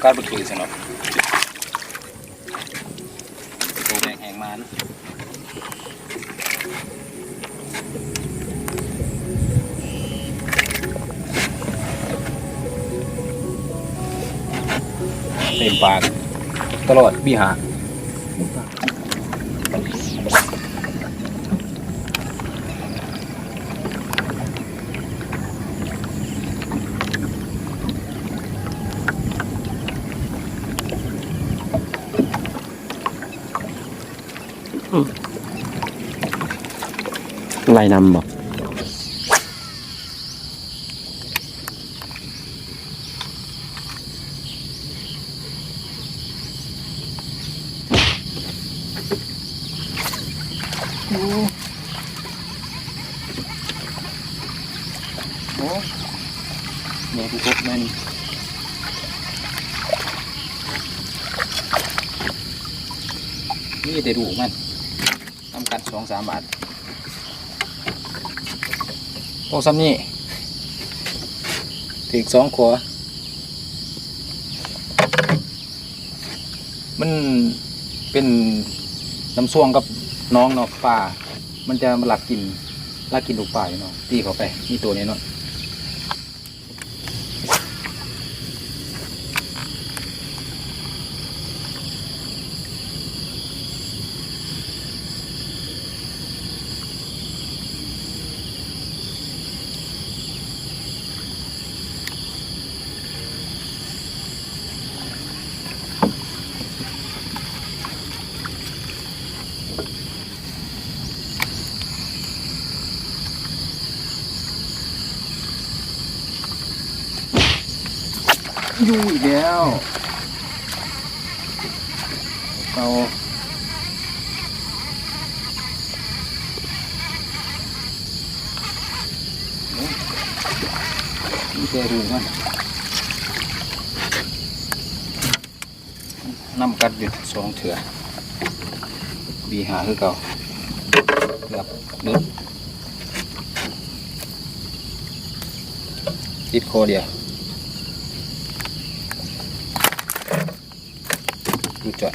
การบุกคือสนอตัวแดงแหงมันเต็มปากตลอดบีหาลายนำบอกโอ้เนี่ยทุกคนมันนี่แต่ดูมันทำกัน2-3 บาทโอ้ซ้ำนี่ถึง2 ขวมันเป็นน้ำส่วงกับน้องเนาะป่ามันจะมาลักกินลูกป่าอยู่เนาะตีเขาไปนี่ตัวนี้เนาะอยู่อีกแล้วเอานี่แกดูมันน้ำกัดอยู่2 เถื่อบีหาคือเก่าเกือบลึกติดคอเดียวดูจ่อย